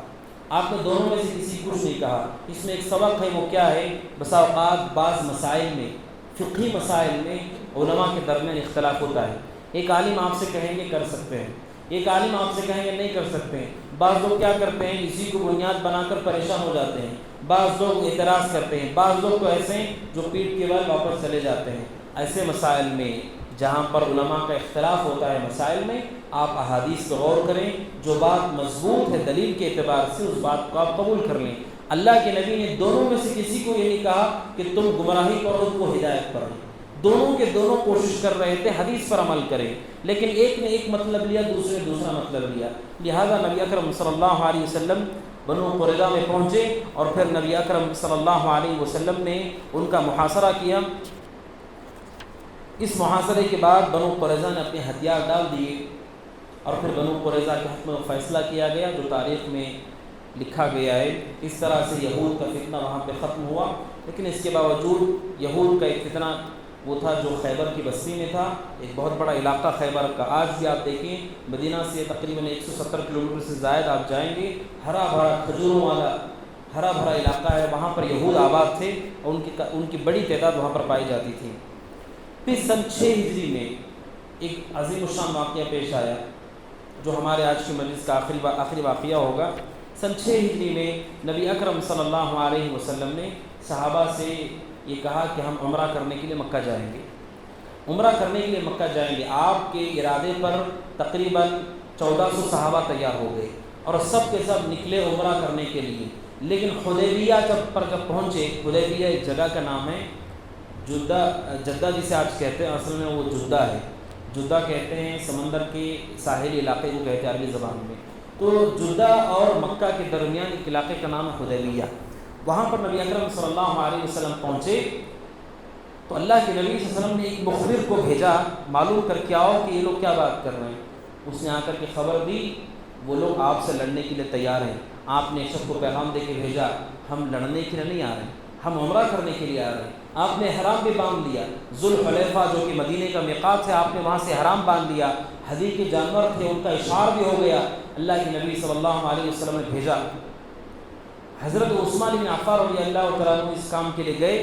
آپ نے دونوں میں سے کسی کو کچھ نہیں کہا۔ اس میں ایک سبق ہے، وہ کیا ہے؟ بسا اوقات بعض مسائل میں، فقہی مسائل میں علماء کے درمیان اختلاف ہوتا ہے۔ ایک عالم آپ سے کہیں گے کر سکتے ہیں، ایک عالم آپ سے کہیں گے نہیں کر سکتے ہیں۔ بعض لوگ کیا کرتے ہیں، اسی کو بنیاد بنا کر پریشان ہو جاتے ہیں، بعض لوگ اعتراض کرتے ہیں، بعض لوگ تو ایسے ہیں جو پیٹھ کے بعد واپس چلے جاتے ہیں۔ ایسے مسائل میں جہاں پر علماء کا اختلاف ہوتا ہے مسائل میں، آپ احادیث پر غور کریں، جو بات مضبوط ہے دلیل کے اعتبار سے اس بات کو آپ قبول کر لیں۔ اللہ کے نبی نے دونوں میں سے کسی کو یہ نہیں کہا کہ تم گمراہی پر ہو کو ہدایت پر ہو، دونوں کے دونوں کوشش کر رہے تھے حدیث پر عمل کریں، لیکن ایک نے ایک مطلب لیا، دوسرے نے دوسرا مطلب لیا۔ لہذا نبی اکرم صلی اللہ علیہ وسلم بنو قریظہ میں پہنچے، اور پھر نبی اکرم صلی اللہ علیہ وسلم نے ان کا محاصرہ کیا۔ اس محاصرے کے بعد بنو قریظہ نے اپنے ہتھیار ڈال دیے، اور پھر بنو قریظہ کے حق میں فیصلہ کیا گیا جو تاریخ میں لکھا گیا ہے۔ اس طرح سے یہود کا فتنہ وہاں پہ ختم ہوا، لیکن اس کے باوجود یہود کا ایک فتنہ وہ تھا جو خیبر کی بستی میں تھا، ایک بہت بڑا علاقہ خیبر کا۔ آج بھی آپ دیکھیں مدینہ سے تقریباً 170 کلومیٹر سے زائد آپ جائیں گے، ہرا بھرا کھجوروں والا ہرا بھرا علاقہ ہے، وہاں پر یہود آباد تھے، اور ان کی بڑی تعداد وہاں پر پائی جاتی تھی۔ پھر سن 6 ہجری میں ایک عظیم الشان واقعہ پیش آیا جو ہمارے آج کی مجلس کا آخری واقعہ ہوگا۔ سن 6 ہجری میں نبی اکرم صلی اللہ علیہ وسلم نے صحابہ سے یہ کہا کہ ہم عمرہ کرنے کے لیے مکہ جائیں گے، عمرہ کرنے کے لیے مکہ جائیں گے۔ آپ کے ارادے پر تقریباً 1400 صحابہ تیار ہو گئے، اور سب کے سب نکلے عمرہ کرنے کے لیے۔ لیکن حدیبیہ جب پہنچے، حدیبیہ ایک جگہ کا نام ہے، جدہ جسے آج کہتے ہیں، اصل میں وہ جدہ ہے، جدہ کہتے ہیں سمندر کے ساحلی علاقے کو کہتے ہیں عربی زبان میں۔ تو جدہ اور مکہ کے درمیان ایک علاقے کا نام ہے حدیبیہ۔ وہاں پر نبی اکرم صلی اللہ علیہ وسلم پہنچے تو اللہ کے نبی صلی اللہ علیہ وسلم نے ایک مخبر کو بھیجا، معلوم کر کے آؤ کہ یہ لوگ کیا بات کر رہے ہیں۔ اس نے آ کر کے خبر دی وہ لوگ آپ سے لڑنے کے لیے تیار ہیں۔ آپ نے ایک شخص کو پیغام دے کے بھیجا، ہم لڑنے کے لیے نہیں آ رہے ہیں، ہم عمرہ کرنے کے لیے آ رہے ہیں۔ آپ نے احرام بھی باندھ لیا، ذوالحلیفہ جو کہ مدینے کا میقات ہے، آپ نے وہاں سے احرام باندھ لیا، ہدی کے جانور تھے ان کا اشعار بھی ہو گیا۔ اللہ کے نبی صلی اللہ علیہ وسلم نے بھیجا، حضرت عثمان بن عفان رضی اللہ تعالیٰ عنہ اس کام کے لیے گئے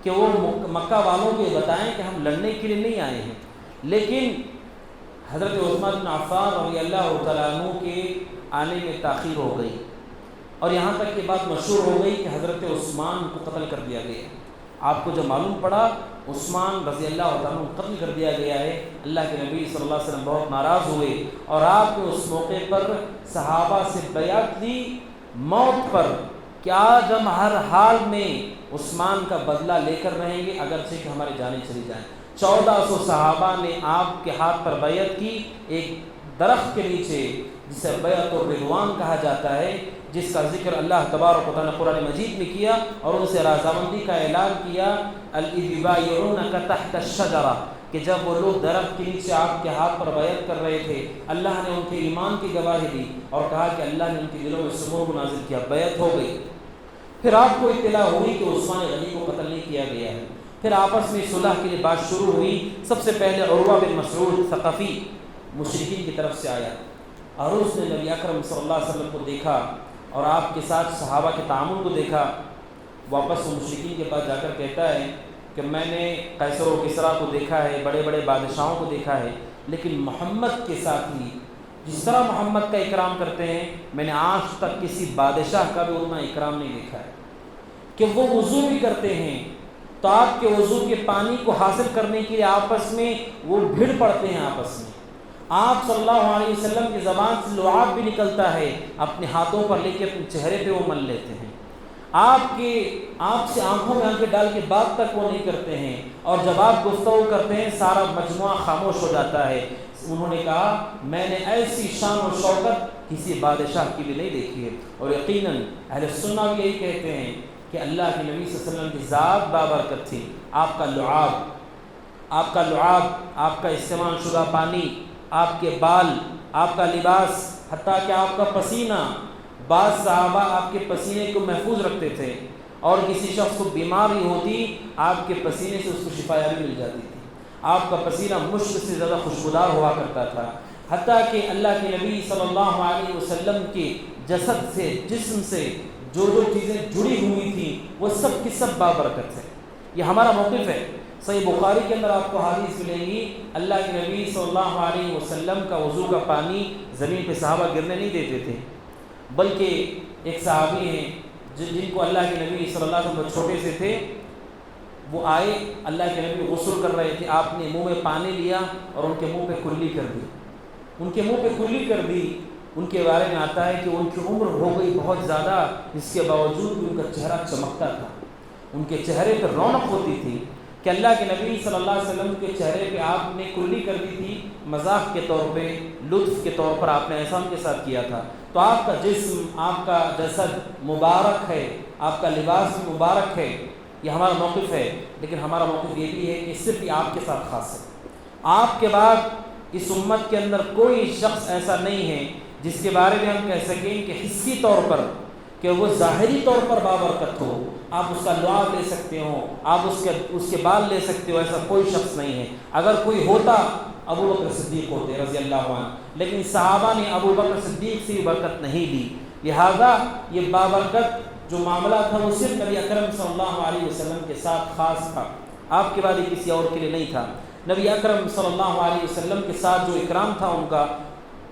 کہ وہ مکہ والوں کو یہ بتائیں کہ ہم لڑنے کے لیے نہیں آئے ہیں۔ لیکن حضرت عثمان بن عفان رضی اللہ تعالیٰ عنہ کے آنے میں تاخیر ہو گئی، اور یہاں تک کہ بات مشہور ہو گئی کہ حضرت عثمان کو قتل کر دیا گیا۔ آپ کو جب معلوم پڑا عثمان رضی اللہ عنہ کو قتل کر دیا گیا ہے، اللہ کے نبی صلی اللہ علیہ وسلم بہت ناراض ہوئے، اور آپ نے اس موقع پر صحابہ سے بیعت لی موت پر کہ آج ہم ہر حال میں عثمان کا بدلہ لے کر رہیں گے، اگرچہ کہ ہماری جانیں چلی جائیں۔ 1400 صحابہ نے آپ کے ہاتھ پر بیعت کی، ایک درخت کے نیچے جسے بیعت الرضوان کہا جاتا ہے، جس کا ذکر اللہ تبارک و تعالیٰ نے قرآن مجید میں کیا، اور ان سے رضامندی کا اعلان کیا، اذ یبایعونک تحت الشجرہ، کہ جب وہ لوگ درخت کے نیچے آپ کے ہاتھ پر بیعت کر رہے تھے، اللہ نے ان کے ایمان کی گواہی دی اور کہا کہ اللہ نے ان کے دلوں میں سرور کو نازل کیا، بیعت ہو گئی۔ پھر آپ کو اطلاع ہوئی کہ عثمان غنی کو قتل نہیں کیا گیا ہے، پھر آپس میں صلح کے لیے بات شروع ہوئی۔ سب سے پہلے عروہ بن مسعود ثقفی مشرکین کی طرف سے آیا، اور اس نے نبی اکرم صلی اللہ علیہ وسلم کو دیکھا اور آپ کے ساتھ صحابہ کے تعامل کو دیکھا، واپس وہ مشرکین کے پاس جا کر کہتا ہے کہ میں نے قیصر و کسریٰ کو دیکھا ہے، بڑے بڑے بادشاہوں کو دیکھا ہے، لیکن محمد کے ساتھ ہی جس طرح محمد کا اکرام کرتے ہیں میں نے آج تک کسی بادشاہ کا بھی اتنا اکرام نہیں دیکھا ہے کہ وہ وضو بھی کرتے ہیں تو آپ کے وضو کے پانی کو حاصل کرنے کے لیے آپس میں وہ بھیڑ پڑتے ہیں آپس میں. آپ صلی اللہ علیہ وسلم کی زبان سے لعاب بھی نکلتا ہے, اپنے ہاتھوں پر لے کے اپنے چہرے پہ وہ مل لیتے ہیں. آپ سے آنکھوں میں آنکھیں ڈال کے بات تک وہ نہیں کرتے ہیں, اور جب آپ گفتگو کرتے ہیں سارا مجموعہ خاموش ہو جاتا ہے. انہوں نے کہا میں نے ایسی شان و شوکت کسی بادشاہ کی بھی نہیں دیکھی ہے. اور یقیناً اہل سنہ بھی یہی کہتے ہیں کہ اللہ کے نبی صلی اللہ علیہ وسلم کی ذات بابرکت تھی. آپ کا لعاب, آپ کا استعمال شدہ پانی, آپ کے بال, آپ کا لباس, حتیٰ کہ آپ کا پسینہ, بعض صحابہ آپ کے پسینے کو محفوظ رکھتے تھے, اور کسی شخص کو بیماری ہوتی آپ کے پسینے سے اس کو شفایابی مل جاتی تھی. آپ کا پسینہ مشک سے زیادہ خوشبودار ہوا کرتا تھا. حتیٰ کہ اللہ کے نبی صلی اللہ علیہ وسلم کے جسد سے, جسم سے جو چیزیں جڑی ہوئی تھیں وہ سب کی سب بابرکت ہے. یہ ہمارا موقف ہے. صحیح بخاری کے اندر آپ کو حدیث ملیں گی, اللہ کے نبی صلی اللہ علیہ وسلم کا وضو کا پانی زمین پہ صحابہ گرنے نہیں دیتے تھے, بلکہ ایک صحابی ہیں جن کو اللہ کے نبی صلی اللہ علیہ وسلم چھوٹے سے تھے, وہ آئے, اللہ کے نبی غسل کر رہے تھے, آپ نے منہ میں پانی لیا اور ان کے منہ پہ کلی کر دی. ان کے بارے میں آتا ہے کہ ان کی عمر ہو گئی بہت زیادہ, جس کے باوجود بھی ان کا چہرہ چمکتا تھا, ان کے چہرے پہ رونق ہوتی تھی. کہ اللہ کے نبی صلی اللہ علیہ وسلم کے چہرے پہ آپ نے کلی کر دی تھی, مذاق کے طور پہ, لطف کے طور پر آپ نے ایسا ان کے ساتھ کیا تھا. تو آپ کا جسم, آپ کا جسد مبارک ہے, آپ کا لباس بھی مبارک ہے. یہ ہمارا موقف ہے. لیکن ہمارا موقف یہ بھی ہے کہ صرف یہ آپ کے ساتھ خاص ہے. آپ کے بعد اس امت کے اندر کوئی شخص ایسا نہیں ہے جس کے بارے میں ہم کہہ سکیں کہ حصی طور پر, کہ وہ ظاہری طور پر بابرکت ہو, آپ اس کا لعاب لے سکتے ہو, آپ اس کے بال لے سکتے ہو, ایسا کوئی شخص نہیں ہے. اگر کوئی ہوتا ابو بکر صدیق ہوتے رضی اللہ عنہ, لیکن صحابہ نے ابو بکر صدیق سے برکت نہیں لی. لہذا یہ بابرکت جو معاملہ تھا وہ صرف نبی اکرم صلی اللہ علیہ وسلم کے ساتھ خاص تھا, آپ کے بعد یہ کسی اور کے لیے نہیں تھا. نبی اکرم صلی اللہ علیہ وسلم کے ساتھ جو اکرام تھا ان کا,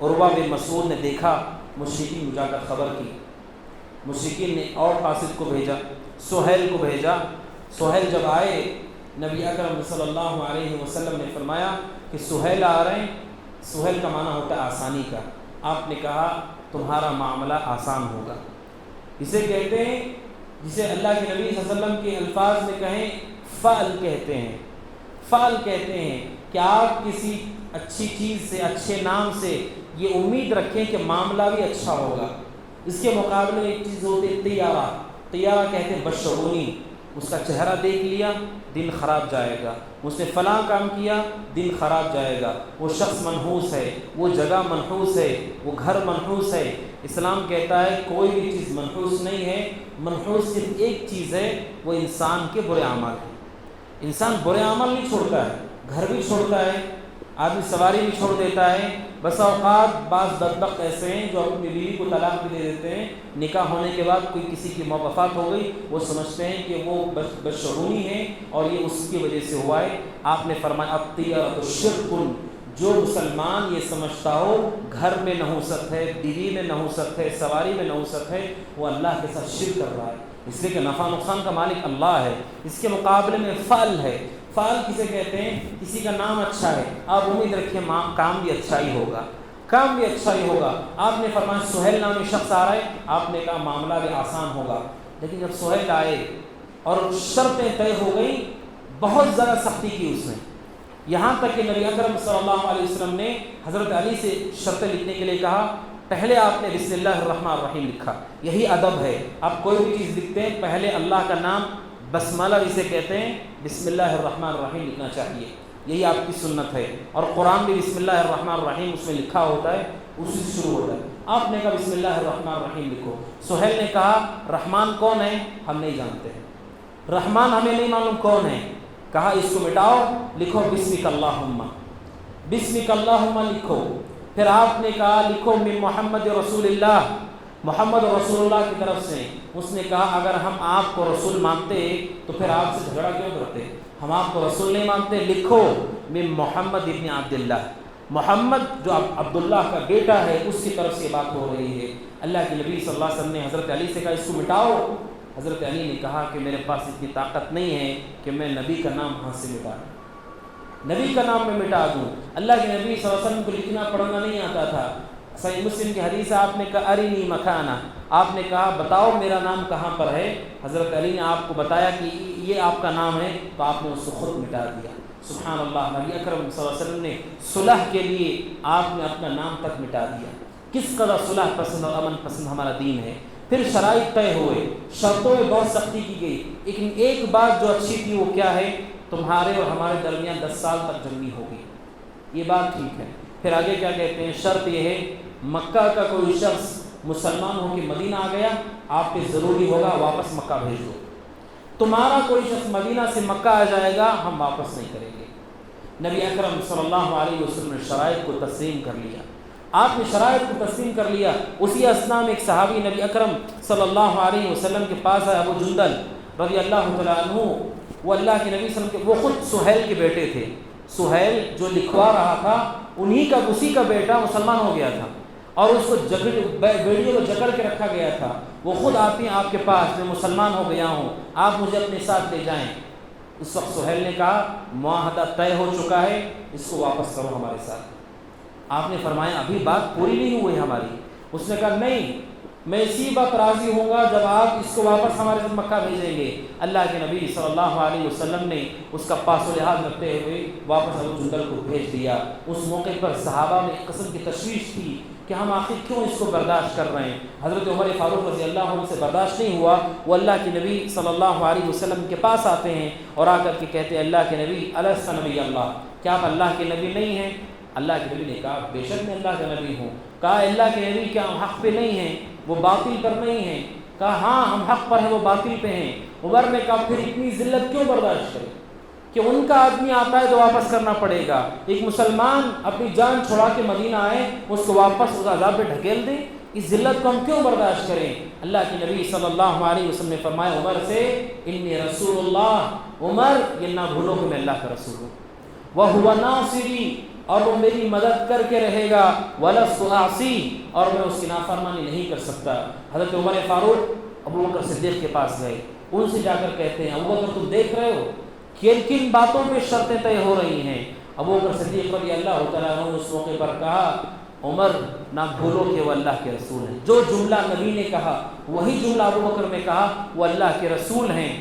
عروہ بن مسعود نے دیکھا, مشرکین کو جا کر خبر کی. مشرکین نے اور قاصد کو بھیجا, سہیل کو بھیجا. سہیل جب آئے, نبی اکرم صلی اللہ علیہ وسلم نے فرمایا کہ سہیل آ رہے ہیں. سہیل کا معنی ہوتا ہے آسانی کا. آپ نے کہا تمہارا معاملہ آسان ہوگا. اسے کہتے ہیں, جسے اللہ کے نبی صلی اللہ علیہ وسلم کے الفاظ میں کہیں فعل کہتے ہیں. فعل کہتے ہیں کہ آپ کسی اچھی چیز سے, اچھے نام سے یہ امید رکھیں کہ معاملہ بھی اچھا ہوگا. اس کے مقابلے میں ایک چیز ہوتی ہے طیارہ. طیارہ کہتے ہیں بشعونی. اس کا چہرہ دیکھ لیا دن خراب جائے گا, اس نے فلاں کام کیا دن خراب جائے گا, وہ شخص منحوس ہے, وہ جگہ منحوس ہے, وہ گھر منحوس ہے. اسلام کہتا ہے کوئی بھی چیز منحوس نہیں ہے. منحوس صرف ایک چیز ہے, وہ انسان کے برے اعمال ہے. انسان برے عمل نہیں چھوڑتا ہے, گھر بھی چھوڑتا ہے, آدمی سواری بھی چھوڑ دیتا ہے. بس اوقات بعض بدبخت ایسے ہیں جو اپنی بیوی کو طلاق بھی دے دیتے ہیں. نکاح ہونے کے بعد کوئی کسی کی وفات ہو گئی, وہ سمجھتے ہیں کہ وہ بدشعوری ہے اور یہ اس کی وجہ سے ہوا ہے. آپ نے فرمایا الطیرۃ شرک, جو مسلمان یہ سمجھتا ہو گھر میں نحوست ہے, بیوی میں نحوست ہے, سواری میں نحوست ہے, وہ اللہ کے ساتھ شرک کر رہا ہے. اس لیے کہ نفع نقصان کا مالک اللہ ہے. اس کے مقابلے میں فعل ہے. فعل کسے کہتے ہیں؟ کسی کا نام اچھا ہے, آپ امید رکھیں کام بھی اچھا ہی ہوگا, کام بھی اچھا ہی ہوگا. آپ نے فرمایا سہیل نامی شخص آ رہا ہے, آپ نے کہا معاملہ بھی آسان ہوگا. لیکن جب سہیل آئے اور شرطیں طے ہو گئیں, بہت زیادہ سختی کی اس نے, یہاں تک کہ نبی اکرم صلی اللہ علیہ وسلم نے حضرت علی سے شرطیں لکھنے کے لیے کہا, پہلے آپ نے بسم اللہ الرحمن الرحیم لکھا. یہی ادب ہے, آپ کوئی بھی چیز لکھتے ہیں پہلے اللہ کا نام بسملہ جسے کہتے ہیں, بسم اللہ الرحمن الرحیم لکھنا چاہیے. یہی آپ کی سنت ہے. اور قرآن بھی بسم اللہ الرحمن الرحیم اس میں لکھا ہوتا ہے, اسی سے شروع ہوتا ہے. آپ نے کہا بسم اللہ الرحمن الرحیم لکھو. سہیل نے کہا رحمان کون ہے ہم نہیں جانتے ہیں, رحمان ہمیں نہیں معلوم کون ہے. کہا اس کو مٹاؤ, لکھو بسمک اللہم, بسمک اللہم لکھو. پھر آپ نے کہا لکھو من محمد رسول اللہ, محمد رسول اللہ کی طرف سے. اس نے کہا اگر ہم آپ کو رسول مانتے تو پھر آپ سے جھگڑا کیوں کرتے, ہم آپ کو رسول نہیں مانتے, لکھو من محمد ابن عبداللہ, محمد جو عبداللہ کا بیٹا ہے اس کی طرف سے بات ہو رہی ہے۔ اللہ کے نبی صلی اللہ علیہ وسلم نے حضرت علی سے کہا اس کو مٹاؤ۔ حضرت علی نے کہا کہ میرے پاس اتنی طاقت نہیں ہے کہ میں نبی کا نام ہاتھ سے مٹا دوں، نبی کا نام میں مٹا دوں۔ اللہ کے نبی صلی اللہ علیہ وسلم کو لکھنا پڑھنا نہیں آتا تھا۔ صحیح مسلم کی حدیث ہے، آپ نے کہا ارنی مکانہ، آپ نے کہا بتاؤ میرا نام کہاں پر ہے۔ حضرت علی نے آپ کو بتایا کہ یہ آپ کا نام ہے، تو آپ نے اس کو خود مٹا دیا۔ سبحان اللہ، نبی اکرم صلی اللہ علیہ وسلم نے صلح کے لیے آپ نے اپنا نام تک مٹا دیا۔ کس قدر صلح پسند اور امن پسند ہمارا دین ہے۔ پھر شرائط طے ہوئے، شرطوں میں بہت سختی کی گئی، لیکن ایک بات جو اچھی تھی وہ کیا ہے، تمہارے اور ہمارے درمیان 10 سال تک جنگ نہیں ہوگی، یہ بات ٹھیک ہے۔ پھر آگے کیا کہتے ہیں، شرط یہ ہے مکہ کا کوئی شخص مسلمان ہو کے مدینہ آ گیا، آپ پہ ضروری ہوگا واپس مکہ بھیج دو۔ تمہارا کوئی شخص مدینہ سے مکہ آ جائے گا، ہم واپس نہیں کریں گے۔ نبی اکرم صلی اللہ علیہ وسلم نے شرائط کو تسلیم کر لیا۔ آپ نے شرائط کو تسلیم کر لیا۔ اسی اثنا میں ایک صحابی نبی اکرم صلی اللہ علیہ وسلم کے پاس آیا، ابو جندل رضی اللہ تعالیٰ عنہ، وہ اللہ کے نبی صلی اللہ علیہ وسلم کے، وہ خود سہیل کے بیٹے تھے۔ سہیل جو لکھوا رہا تھا اسی کا بیٹا مسلمان ہو گیا تھا، اور اس کو بیڑیوں کو جکڑ کے رکھا گیا تھا۔ وہ خود آتے ہیں آپ کے پاس، میں مسلمان ہو گیا ہوں، آپ مجھے اپنے ساتھ لے جائیں۔ اس وقت سہیل نے کہا معاہدہ طے ہو چکا ہے، اس کو واپس کرو ہمارے ساتھ۔ آپ نے فرمایا ابھی بات پوری نہیں ہوئی ہماری۔ اس نے کہا نہیں، میں اسی بات راضی ہوں گا جب آپ اس کو واپس ہمارے ساتھ مکہ بھیجیں گے۔ اللہ کے نبی صلی اللہ علیہ وسلم نے اس کا پاس و لحاظ رکھتے ہوئے واپس ابو جندل کو بھیج دیا۔ اس موقع پر صحابہ میں ایک قسم کی تشویش تھی کہ ہم آخر کیوں اس کو برداشت کر رہے ہیں۔ حضرت عمر فاروق رضی اللہ عنہ سے برداشت نہیں ہوا، وہ اللہ کے نبی صلی اللہ علیہ وسلم کے پاس آتے ہیں اور آ کر کے کہتے ہیں اللہ کے نبی الست نبی اللہ، کیا آپ اللہ کے نبی نہیں ہیں؟ اللہ کے نبی نے کہا بے شک میں اللہ کا نبی ہوں۔ کہا اللہ کے نبی کیا ہم حق پہ نہیں ہیں، وہ باطل پر نہیں ہیں؟ کہا ہاں ہم حق پر ہیں، وہ باطل پہ ہیں۔ عمر نے کہا پھر اتنی ذلت کیوں برداشت کرے کہ ان کا آدمی آتا ہے تو واپس کرنا پڑے گا، ایک مسلمان اپنی جان چھوڑا کے مدینہ آئے اس کو واپس اس عذاب پہ ڈھکیل دیں، اس ذلت کو ہم کیوں برداشت کریں؟ اللہ کے نبی صلی اللہ علیہ وسلم نے فرمایا عمر سے انی رسول اللہ، عمر یہ نہ بھولو کہ میں اللہ کا رسول ہوں، وَهُوَ ناصری، اور وہ میری مدد کر کے رہے گا، وَلَسْتُ أَعْصِي، اور میں اس کی نافرمانی نہیں کر سکتا۔ حضرت عمر فاروق ابو بکر صدیق کے پاس گئے، ان سے جا کر کہتے ہیں ابو بکر تم دیکھ رہے ہو کن کن باتوں پہ شرطیں طے ہو رہی ہیں۔ ابو بکر صدیق رضی اللہ تعالیٰ عنہ اس موقع پر کہا عمر نہ بھولو کہ وہ اللہ کے رسول ہیں، جو جملہ نبی نے کہا وہی جملہ ابو بکر نے کہا، وہ اللہ کے رسول ہیں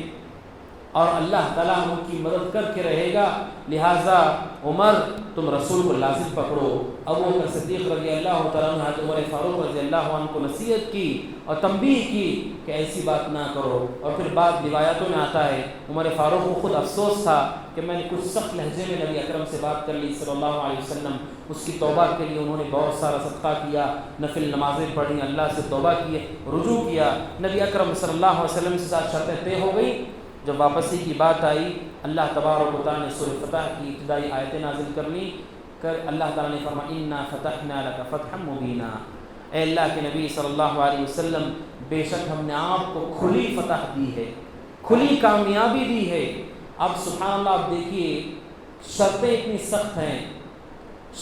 اور اللہ تعالیٰ ان کی مدد کر کے رہے گا، لہٰذا عمر تم رسول کو لازم پکڑو۔ ابو بکر صدیق رضی اللہ تعالیٰ عنہ حضرت عمر فاروق رضی اللہ عنہ کو نصیحت کی اور تنبیہ کی کہ ایسی بات نہ کرو۔ اور پھر بعض روایتوں میں آتا ہے عمر فاروق کو خود افسوس تھا کہ میں نے کچھ سخت لہجے میں نبی اکرم سے بات کر لی صلی اللہ علیہ وسلم۔ اس کی توبہ کے لیے انہوں نے بہت سارا صدقہ کیا، نفل نمازیں پڑھی، اللہ سے توبہ کی، رجوع کیا۔ نبی اکرم صلی اللہ علیہ وسلم کے ساتھ شرطیں طے ہو گئی۔ جب واپسی کی بات آئی اللہ تبارک و تعالیٰ نے سورہ فتح کی ابتدائی آیتیں نازل کر اللہ تعالیٰ نے فرمایا انا فتحنا لک فتحا مبینا، اے اللہ کے نبی صلی اللہ علیہ وسلم بے شک ہم نے آپ کو کھلی فتح دی ہے، کھلی کامیابی دی ہے۔ اب سبحان اللہ آپ دیکھیے شرطیں اتنی سخت ہیں،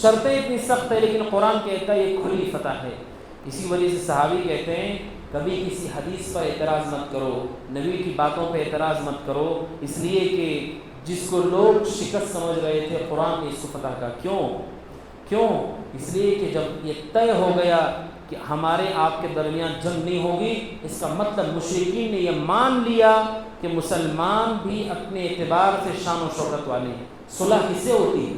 شرطیں اتنی سخت ہیں، لیکن قرآن کہتا ہے یہ کھلی فتح ہے۔ اسی وجہ سے صحابی کہتے ہیں کبھی کسی حدیث پر اعتراض مت کرو، نبی کی باتوں پہ اعتراض مت کرو، اس لیے کہ جس کو لوگ شکست سمجھ رہے تھے قرآن نے اس کو فتح کہا۔ کیوں؟ اس لیے کہ جب یہ طے ہو گیا کہ ہمارے آپ کے درمیان جنگ نہیں ہوگی، اس کا مطلب مشرکین نے یہ مان لیا کہ مسلمان بھی اپنے اعتبار سے شان و شوکت والے ہیں۔ صلح کس سے ہوتی ہے؟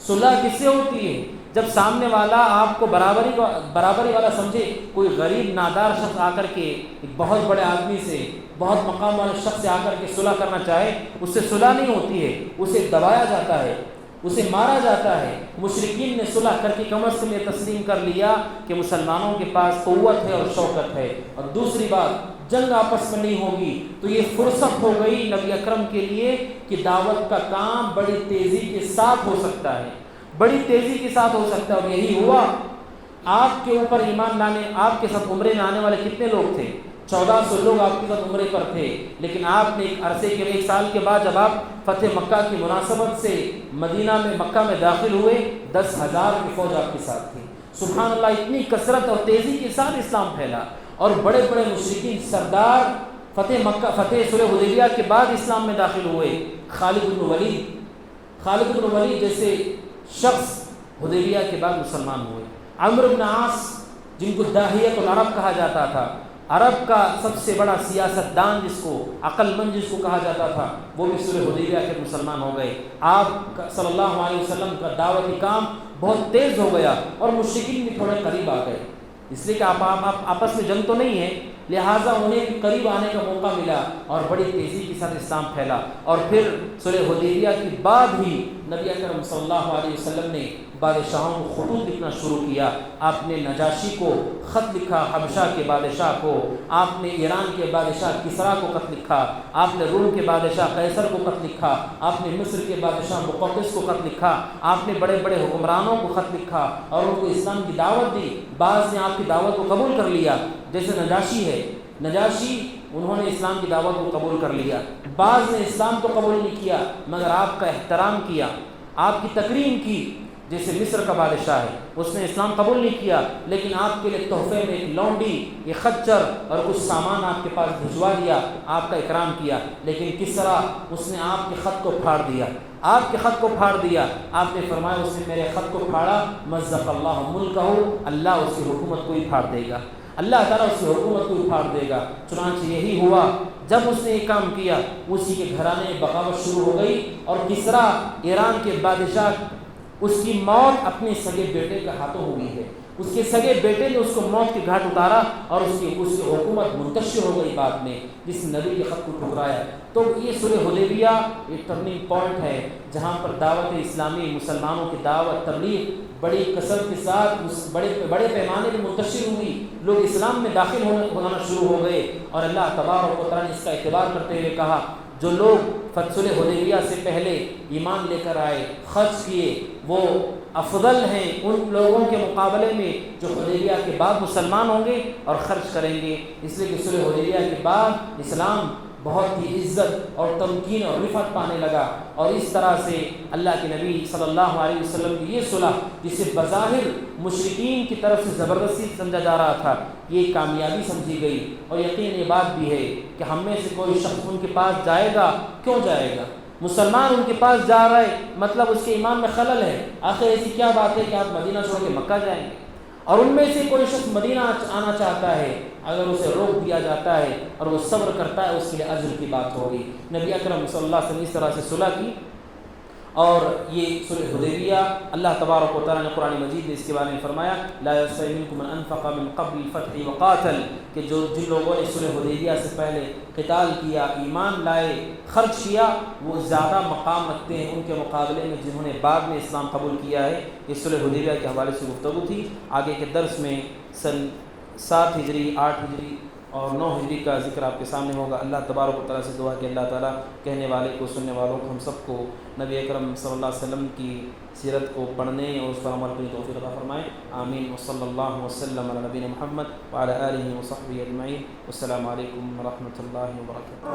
صلح کس سے ہوتی ہے؟ جب سامنے والا آپ کو برابری والا سمجھے، کوئی غریب نادار شخص آ کر کے ایک بہت بڑے آدمی سے، بہت مقام والے شخص سے آ کر کے صلح کرنا چاہے، اس سے صلح نہیں ہوتی ہے، اسے دبایا جاتا ہے، اسے مارا جاتا ہے۔ مشرکین نے صلح کر کے کم از کم یہ تسلیم کر لیا کہ مسلمانوں کے پاس قوت ہے اور شوکت ہے، اور دوسری بات جنگ آپس میں نہیں ہوگی، تو یہ فرصت ہو گئی نبی اکرم کے لیے کہ دعوت کا کام بڑی تیزی کے ساتھ ہو سکتا ہے، بڑی تیزی کے ساتھ ہو سکتا ہے۔ اور یہی ہوا، آپ کے اوپر ایمان لانے، آپ کے ساتھ عمرے میں آنے والے کتنے لوگ تھے؟ 1400 لوگ آپ کے ساتھ عمرے پر تھے، لیکن آپ نے ایک عرصے کے 1 سال کے بعد جب آپ فتح مکہ کی مناسبت سے مدینہ میں مکہ میں داخل ہوئے 10,000 کی فوج آپ کے ساتھ تھی۔ سبحان اللہ، اتنی کثرت اور تیزی کے ساتھ اسلام پھیلا، اور بڑے بڑے مشرکین سردار فتح صلح حدیبیہ کے بعد اسلام میں داخل ہوئے۔ خالد بن ولید جیسے شخص حدیبیہ کے بعد مسلمان ہوئے۔ عمرو بن عاص جن کو داہیۃ العرب کہا جاتا تھا، عرب کا سب سے بڑا سیاست دان جس کو عقل مند جس کو کہا جاتا تھا، وہ بھی صلح حدیبیہ کے مسلمان ہو گئے۔ آپ صلی اللہ علیہ وسلم کا دعوتی کام بہت تیز ہو گیا اور مشرکین بھی تھوڑے قریب آ گئے، اس لیے کہ آپ آپس میں جنگ تو نہیں ہے، لہٰذا انہیں بھی قریب آنے کا موقع ملا اور بڑی تیزی کے ساتھ اسلام پھیلا۔ اور پھر صلح حدیبیہ کے بعد ہی نبی اکرم صلی اللہ علیہ وسلم نے بادشاہوں کو خطوط لکھنا شروع کیا۔ آپ نے نجاشی کو خط لکھا، حبشہ کے بادشاہ کو، آپ نے ایران کے بادشاہ کسریٰ کو خط لکھا، آپ نے روم کے بادشاہ قیصر کو خط لکھا، آپ نے مصر کے بادشاہ مقوقس کو خط لکھا، آپ نے بڑے بڑے حکمرانوں کو خط لکھا اور ان کو اسلام کی دعوت دی۔ بعض نے آپ کی دعوت کو قبول کر لیا، جیسے نجاشی انہوں نے اسلام کی دعوت کو قبول کر لیا۔ بعض نے اسلام تو قبول نہیں کیا مگر آپ کا احترام کیا، آپ کی تکریم کی، جیسے مصر کا بادشاہ ہے، اس نے اسلام قبول نہیں کیا لیکن آپ کے لیے تحفے میں ایک لونڈی، ایک خچر اور کچھ سامان آپ کے پاس بھجوا دیا، آپ کا اکرام کیا۔ لیکن کسریٰ اس نے آپ کے خط کو پھاڑ دیا، آپ نے فرمایا اس نے میرے خط کو پھاڑا، مزق اللہ ملکہ، اللہ اس کی حکومت کو ہی پھاڑ دے گا، اللہ تعالیٰ اس کی حکومت کو پھاڑ دے گا۔ چنانچہ یہی ہوا، جب اس نے یہ کام کیا اسی کے گھرانے میں بغاوت شروع ہو گئی اور کسریٰ ایران کے بادشاہ، اس کی موت اپنے سگے بیٹے کے ہاتھوں ہوئی ہے، اس کے سگے بیٹے نے اس کو موت کے گھاٹ اتارا اور اس کی حکومت منتشر ہو گئی بعد میں، جس نے نبی کے خط کو ٹھکرایا۔ تو یہ صلح حدیبیہ ایک ٹرننگ پوائنٹ ہے جہاں پر دعوت اسلامی، مسلمانوں کی دعوت تبلیغ بڑی کثرت کے ساتھ بڑے پیمانے پر منتشر ہوئی، لوگ اسلام میں داخل ہونا شروع ہو گئے، اور اللہ تبارک و تعالیٰ نے اس کا اعتبار کرتے ہوئے کہا جو لوگ صلح حدیبیہ سے پہلے ایمان لے کر آئے، خرچ کیے، وہ افضل ہیں ان لوگوں کے مقابلے میں جو حدیبیہ کے بعد مسلمان ہوں گے اور خرچ کریں گے۔ اس لیے کہ صلح حدیبیہ کے بعد اسلام بہت ہی عزت اور تمکین اور رفعت پانے لگا، اور اس طرح سے اللہ کے نبی صلی اللہ علیہ وسلم کی یہ صلح جسے بظاہر مشرکین کی طرف سے زبردستی سمجھا جا رہا تھا، یہ کامیابی سمجھی گئی۔ اور یقین یہ بات بھی ہے کہ ہم میں سے کوئی شخص ان کے پاس جائے گا، کیوں جائے گا؟ مسلمان ان کے پاس جا رہا ہے مطلب اس کے ایمان میں خلل ہے، آخر ایسی کیا بات ہے کہ آپ مدینہ چھوڑ کے مکہ جائیں گے؟ اور ان میں سے کوئی شخص مدینہ آنا چاہتا ہے، اگر اسے روک دیا جاتا ہے اور وہ صبر کرتا ہے، اس کے لیے اجر کی بات ہوگی۔ نبی اکرم صلی اللہ علیہ وسلم اس طرح سے صلح کی، اور یہ صلح حدیبیہ اللہ تبارک و تعالیٰ نے قرآن مجید میں اس کے بارے میں فرمایا لا یستوی منکم من انفق من قبل الفتح وقاتل، کہ جن لوگوں نے صلح حدیبیہ سے پہلے قتال کیا، ایمان لائے، خرچ کیا، وہ زیادہ مقام رکھتے ہیں ان کے مقابلے میں جنہوں نے بعد میں اسلام قبول کیا ہے۔ یہ صلح حدیبیہ کے حوالے سے گفتگو تھی۔ آگے کے درس میں سن 7 ہجری، 8 ہجری اور 9 ہجری کا ذکر آپ کے سامنے ہوگا۔ اللہ تبارک و تعالیٰ سے دعا کہ اللہ تعالیٰ کہنے والے کو، سننے والوں کو، ہم سب کو نبی اکرم صلی اللہ علیہ وسلم کی سیرت کو پڑھنے اور اس پر عمل کرنے کی توفیق عطا فرمائے۔ آمین۔ وصلی اللہ وسلم علی نبینا محمد وعلی آلہ وصحبہ اجمعین۔ السلام علیکم ورحمۃ اللہ وبرکاتہ۔